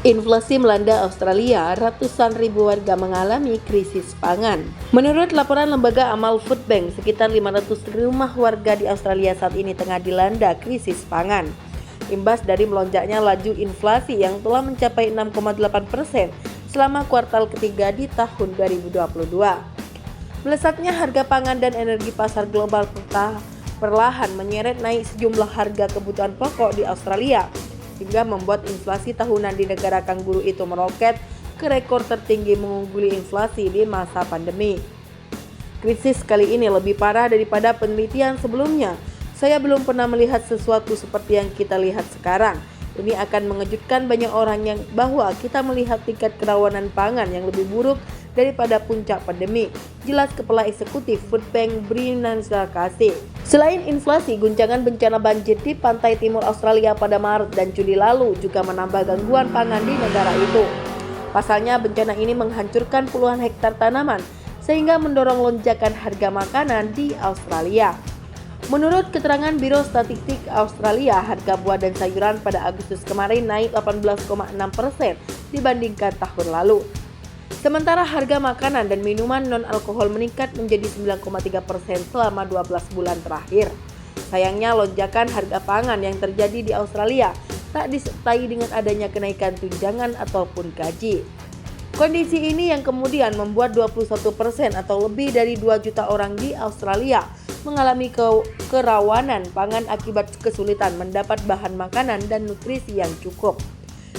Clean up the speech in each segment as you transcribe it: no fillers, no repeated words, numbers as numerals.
Inflasi melanda Australia, ratusan ribu warga mengalami krisis pangan. Menurut laporan lembaga amal Food Bank, sekitar 500 rumah warga di Australia saat ini tengah dilanda krisis pangan. Imbas dari melonjaknya laju inflasi yang telah mencapai 6,8% selama kuartal ketiga di tahun 2022. Melesatnya harga pangan dan energi pasar global perlahan menyeret naik sejumlah harga kebutuhan pokok di Australia, hingga membuat inflasi tahunan di negara kanguru itu meroket ke rekor tertinggi, mengungguli inflasi di masa pandemi. Krisis kali ini lebih parah daripada penelitian sebelumnya. Saya belum pernah melihat sesuatu seperti yang kita lihat sekarang. Ini akan mengejutkan banyak orang bahwa kita melihat tingkat kerawanan pangan yang lebih buruk daripada puncak pandemi, jelas Kepala Eksekutif Food Bank Brennan Sarkasy. Selain inflasi, guncangan bencana banjir di pantai timur Australia pada Maret dan Juli lalu juga menambah gangguan pangan di negara itu. Pasalnya, bencana ini menghancurkan puluhan hektar tanaman sehingga mendorong lonjakan harga makanan di Australia. Menurut keterangan Biro Statistik Australia, harga buah dan sayuran pada Agustus kemarin naik 18,6% dibandingkan tahun lalu. Sementara harga makanan dan minuman non-alkohol meningkat menjadi 9,3% selama 12 bulan terakhir. Sayangnya, lonjakan harga pangan yang terjadi di Australia tak disertai dengan adanya kenaikan tunjangan ataupun gaji. Kondisi ini yang kemudian membuat 21% atau lebih dari 2 juta orang di Australia mengalami kerawanan pangan akibat kesulitan mendapat bahan makanan dan nutrisi yang cukup.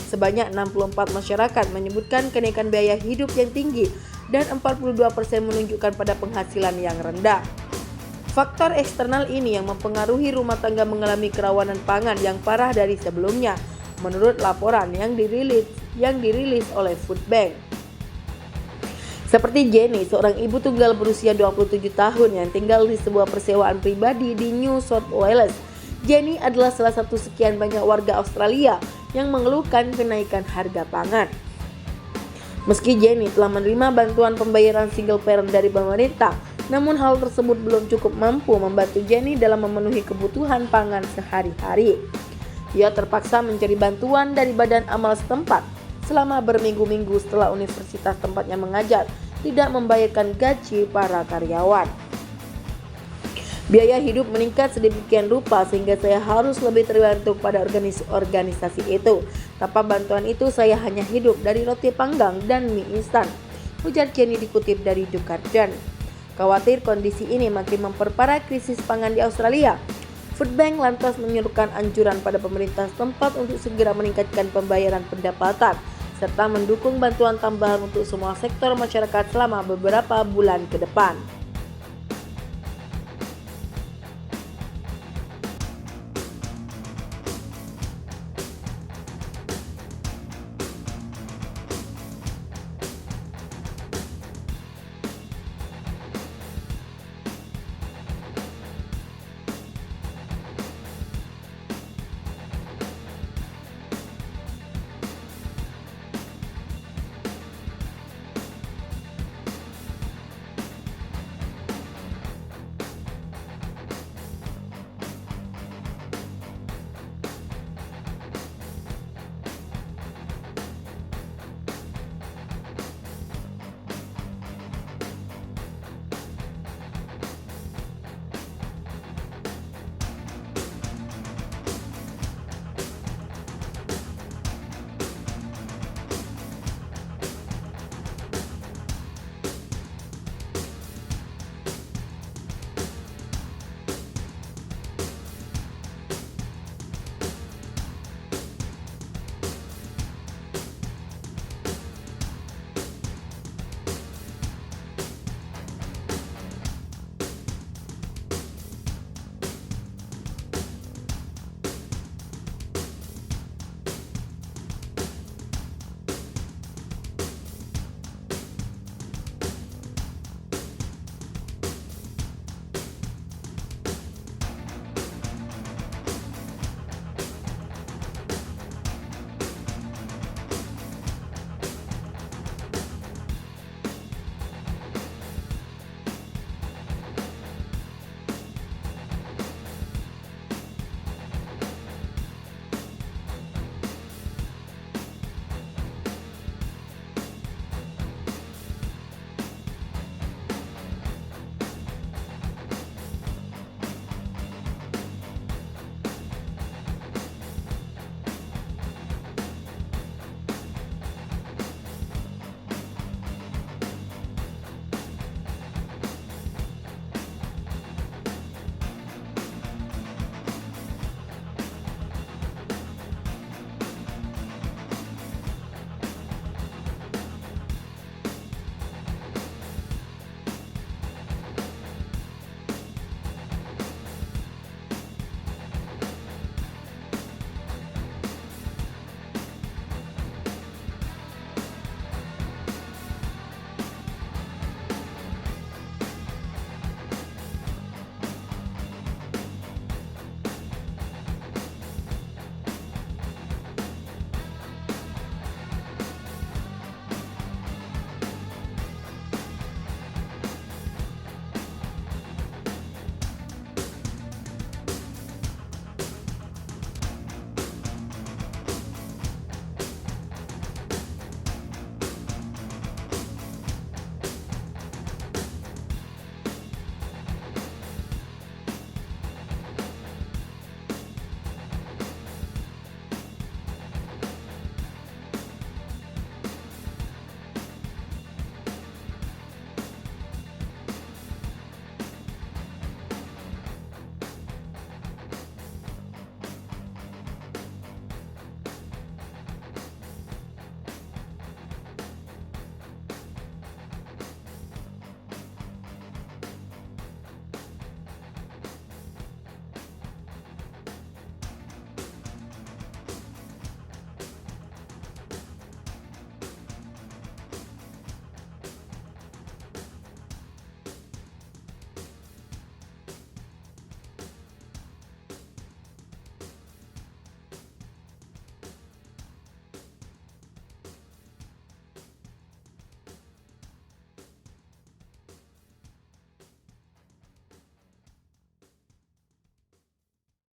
Sebanyak 64 masyarakat menyebutkan kenaikan biaya hidup yang tinggi dan 42% menunjukkan pada penghasilan yang rendah. Faktor eksternal ini yang mempengaruhi rumah tangga mengalami kerawanan pangan yang parah dari sebelumnya, menurut laporan yang dirilis oleh Food Bank. Seperti Jenny, seorang ibu tunggal berusia 27 tahun yang tinggal di sebuah persewaan pribadi di New South Wales. Jenny adalah salah satu sekian banyak warga Australia yang mengeluhkan kenaikan harga pangan. Meski Jenny telah menerima bantuan pembayaran single parent dari pemerintah, namun hal tersebut belum cukup mampu membantu Jenny dalam memenuhi kebutuhan pangan sehari-hari. Ia terpaksa mencari bantuan dari badan amal setempat selama berminggu-minggu setelah universitas tempatnya mengajar tidak membayarkan gaji para karyawan. Biaya hidup meningkat sedemikian rupa sehingga saya harus lebih tergantung pada organisasi itu. Tanpa bantuan itu saya hanya hidup dari roti panggang dan mie instan, ujar Jenny dikutip dari The Guardian. Khawatir kondisi ini makin memperparah krisis pangan di Australia, Food Bank lantas menyerukan anjuran pada pemerintah setempat untuk segera meningkatkan pembayaran pendapatan serta mendukung bantuan tambahan untuk semua sektor masyarakat selama beberapa bulan ke depan.